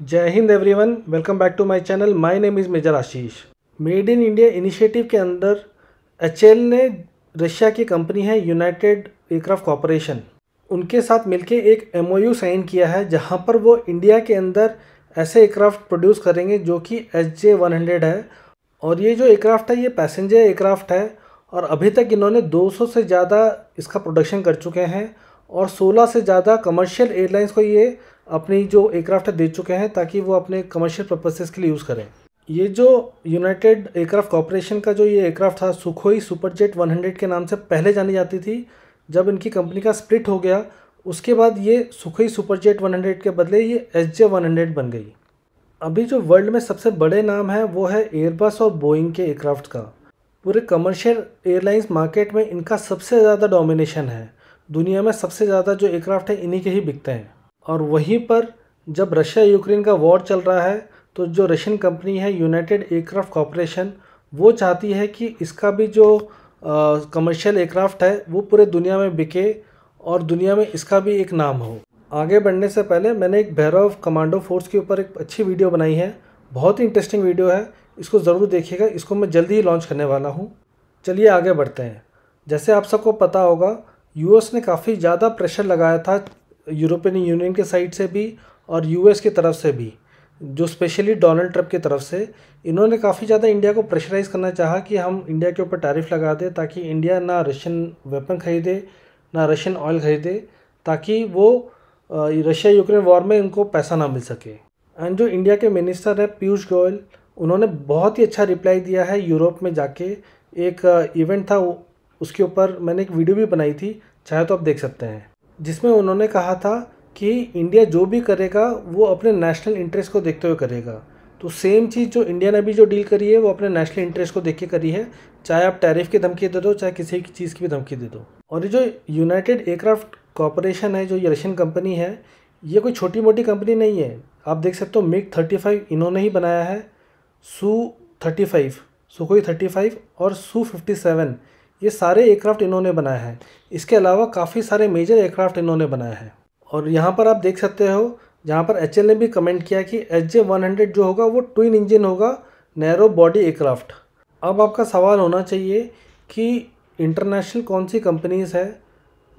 जय Hind everyone, welcome back to my channel. My name is major Ashish. Made in India initiative के अंदर HAL ने Russia की company है यूनाइटेड एयरक्राफ्ट कॉरपोरेशन, उनके साथ मिलके एक एमओयू साइन किया है जहां पर वो इंडिया के अंदर ऐसे एयरक्राफ्ट प्रोड्यूस करेंगे जो कि SJ-100 है। और ये जो एयरक्राफ्ट है ये पैसेंजर एयरक्राफ्ट है और अभी तक इन्होंने 200 से ज़्यादा इसका प्रोडक्शन कर चुके हैं और 16 से ज़्यादा कमर्शियल एयरलाइंस को ये अपनी जो एयरक्राफ्ट दे चुके हैं ताकि वो अपने कमर्शियल पर्पसेस के लिए यूज़ करें। ये जो यूनाइटेड एयरक्राफ्ट कॉरपोरेशन का जो ये एयरक्राफ्ट था सुखोई सुपरजेट 100 के नाम से पहले जानी जाती थी। जब इनकी कंपनी का स्प्लिट हो गया उसके बाद ये सुखोई सुपरजेट 100 के बदले ये SJ-100 बन गई। अभी जो वर्ल्ड में सबसे बड़े नाम है वो है एयरबस और बोइंग के एयरक्राफ्ट का। पूरे कमर्शियल एयरलाइंस मार्केट में इनका सबसे ज़्यादा डोमिनेशन है। दुनिया में सबसे ज़्यादा जो एयरक्राफ्ट है इन्हीं के ही बिकते हैं। और वहीं पर जब रशिया यूक्रेन का वॉर चल रहा है तो जो रशियन कंपनी है यूनाइटेड एयरक्राफ्ट कॉरपोरेशन वो चाहती है कि इसका भी जो कमर्शियल एयरक्राफ्ट है वो पूरे दुनिया में बिके और दुनिया में इसका भी एक नाम हो। आगे बढ़ने से पहले मैंने एक भैरव कमांडो फोर्स के ऊपर एक अच्छी वीडियो बनाई है, बहुत ही इंटरेस्टिंग वीडियो है, इसको ज़रूर देखिएगा। इसको मैं जल्दी ही लॉन्च करने वाला हूँ। चलिए आगे बढ़ते हैं। जैसे आप सबको पता होगा यूएस ने काफ़ी ज़्यादा प्रेशर लगाया था यूरोपियन यूनियन के साइड से भी और यूएस की तरफ से भी, जो स्पेशली डोनाल्ड ट्रंप की तरफ से इन्होंने काफ़ी ज़्यादा इंडिया को प्रेशराइज़ करना चाहा कि हम इंडिया के ऊपर टैरिफ लगा दें ताकि इंडिया ना रशियन वेपन खरीदे ना रशियन ऑयल खरीदे, ताकि वो रशिया यूक्रेन वॉर में उनको पैसा ना मिल सके। एंड जो इंडिया के मिनिस्टर है पीयूष गोयल, उन्होंने बहुत ही अच्छा रिप्लाई दिया है। यूरोप में जाके एक इवेंट था उसके ऊपर मैंने एक वीडियो भी बनाई थी, चाहे तो आप देख सकते हैं, जिसमें उन्होंने कहा था कि इंडिया जो भी करेगा वो अपने नेशनल इंटरेस्ट को देखते हुए करेगा। तो सेम चीज़ जो इंडिया ने भी जो डील करी है वो अपने नेशनल इंटरेस्ट को देख के करी है, चाहे आप टैरिफ की धमकी दे दो चाहे किसी की चीज़ की भी धमकी दे दो। और ये जो यूनाइटेड एयरक्राफ्ट कॉरपोरेशन है, जो ये रशियन कंपनी है, ये कोई छोटी मोटी कंपनी नहीं है। आप देख सकते हो MiG-35 इन्होंने ही बनाया है, Su-35 सुखोई 35 और Su-57 ये सारे एयरक्राफ्ट इन्होंने बनाया है। इसके अलावा काफ़ी सारे मेजर एयरक्राफ्ट इन्होंने बनाया है। और यहाँ पर आप देख सकते हो जहाँ पर एचएएल ने भी कमेंट किया कि SJ-100 जो होगा वो ट्विन इंजन होगा, नैरो बॉडी एयरक्राफ्ट। अब आपका सवाल होना चाहिए कि इंटरनेशनल कौन सी कंपनीज़ है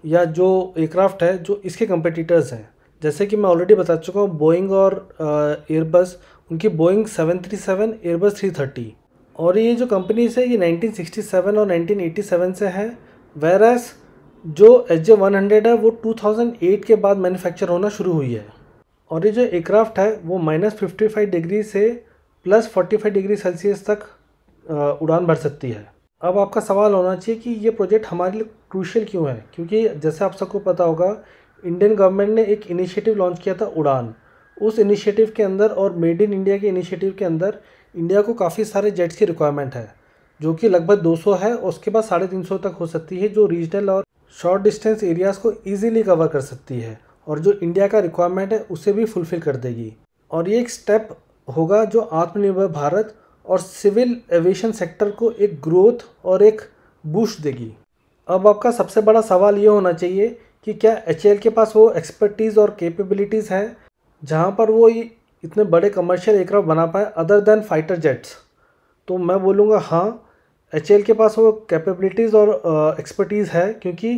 या जो एयरक्राफ्ट है जो इसके कंपेटिटर्स हैं। जैसे कि मैं ऑलरेडी बता चुका हूँ, बोइंग और एयरबस, उनकी बोइंग 737, एयरबस 330। और ये जो कंपनीज है ये 1967 और 1987 से है, वेरएस जो SJ-100 है वो 2008 के बाद मैन्युफैक्चर होना शुरू हुई है। और ये जो एयरक्राफ्ट है वो -55 डिग्री से +45 डिग्री सेल्सियस तक उड़ान भर सकती है। अब आपका सवाल होना चाहिए कि ये प्रोजेक्ट हमारे लिए क्रूशियल क्यों है, क्योंकि जैसे आप सबको पता होगा इंडियन गवर्नमेंट ने एक इनिशिएटिव लॉन्च किया था उड़ान। उस इनिशिएटिव के अंदर और मेड इन इंडिया के इनिशिएटिव के अंदर इंडिया को काफ़ी सारे जेट्स की रिक्वायरमेंट है, जो कि लगभग 200 है और उसके बाद 350 तक हो सकती है, जो रीजनल और शॉर्ट डिस्टेंस एरियाज़ को ईजिली कवर कर सकती है और जो इंडिया का रिक्वायरमेंट है उसे भी फुलफ़िल कर देगी। और ये एक स्टेप होगा जो आत्मनिर्भर भारत और सिविल एविएशन सेक्टर को एक ग्रोथ और एक बूस्ट देगी। अब आपका सबसे बड़ा सवाल ये होना चाहिए कि क्या एचएएल के पास वो एक्सपर्टीज़ और कैपेबिलिटीज़ है जहाँ पर वो इतने बड़े कमर्शियल एयरक्राफ्ट बना पाए अदर देन फाइटर जेट्स। तो मैं बोलूँगा हाँ, एचएएल के पास वो कैपेबिलिटीज़ और एक्सपर्टीज़ है, क्योंकि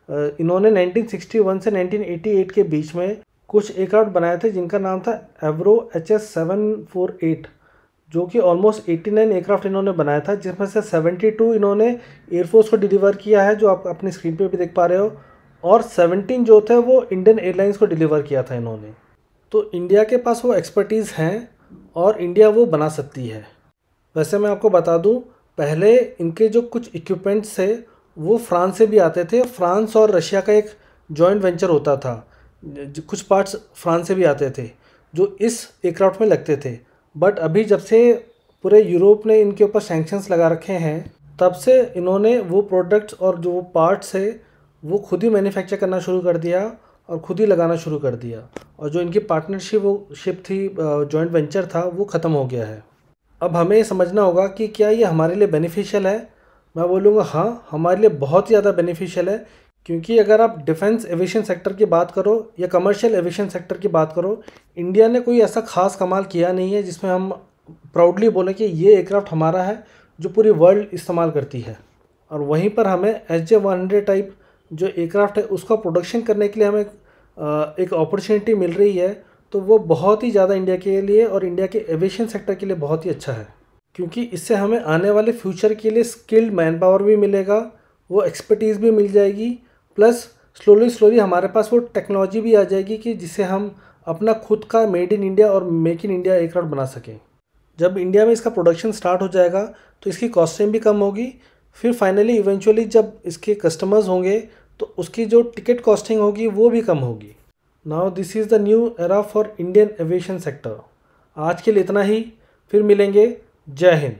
इन्होंने 1961 से 1988 के बीच में कुछ एयरक्राफ्ट बनाए थे जिनका नाम था एवरो HS-748, जो कि ऑलमोस्ट 89 एयरक्राफ्ट इन्होंने बनाया था, जिसमें से 72 इन्होंने एयरफोर्स को डिलीवर किया है, जो आप अपनी स्क्रीन पे भी देख पा रहे हो, और 17 जो थे वो इंडियन एयरलाइंस को डिलीवर किया था इन्होंने। तो इंडिया के पास वो एक्सपर्टीज़ हैं और इंडिया वो बना सकती है। वैसे मैं आपको बता दूं, पहले इनके जो कुछ इक्विपमेंट्स थे वो फ्रांस से भी आते थे। फ्रांस और रशिया का एक जॉइंट वेंचर होता था, कुछ पार्ट्स फ्रांस से भी आते थे जो इस एयरक्राफ्ट में लगते थे। बट अभी जब से पूरे यूरोप ने इनके ऊपर सैंक्शंस लगा रखे हैं, तब से इन्होंने वो प्रोडक्ट्स और जो पार्ट्स है वो खुद ही मैन्युफैक्चर करना शुरू कर दिया और खुद ही लगाना शुरू कर दिया। और जो इनकी पार्टनरशिप थी, जॉइंट वेंचर था, वो ख़त्म हो गया है। अब हमें ये समझना होगा कि क्या ये हमारे लिए बेनिफिशियल है। मैं बोलूँगा हाँ, हमारे लिए बहुत ही ज़्यादा बेनिफिशियल है, क्योंकि अगर आप डिफेंस एविएशन सेक्टर की बात करो या कमर्शियल एविएशन सेक्टर की बात करो, इंडिया ने कोई ऐसा खास कमाल किया नहीं है जिसमें हम प्राउडली बोलें कि ये एयरक्राफ्ट हमारा है जो पूरी वर्ल्ड इस्तेमाल करती है। और वहीं पर हमें SJ-100 टाइप जो एयरक्राफ्ट है उसका प्रोडक्शन करने के लिए हमें एक अपॉर्चुनिटी मिल रही है, तो वो बहुत ही ज़्यादा इंडिया के लिए और इंडिया के एविएशन सेक्टर के लिए बहुत ही अच्छा है। क्योंकि इससे हमें आने वाले फ्यूचर के लिए स्किल्ड मैन पावर भी मिलेगा, वो एक्सपर्टीज़ भी मिल जाएगी, प्लस स्लोली स्लोली हमारे पास वो टेक्नोलॉजी भी आ जाएगी कि जिससे हम अपना खुद का मेड इन इंडिया और मेक इन इंडिया एयरक्राफ्ट बना सकें। जब इंडिया में इसका प्रोडक्शन स्टार्ट हो जाएगा तो इसकी कॉस्टिंग भी कम होगी, फिर फाइनली इवेंचुअली जब इसके कस्टमर्स होंगे तो उसकी जो टिकट कॉस्टिंग होगी वो भी कम होगी। Now this is the new era for Indian aviation sector. आज के लिए इतना ही, फिर मिलेंगे। जय हिंद।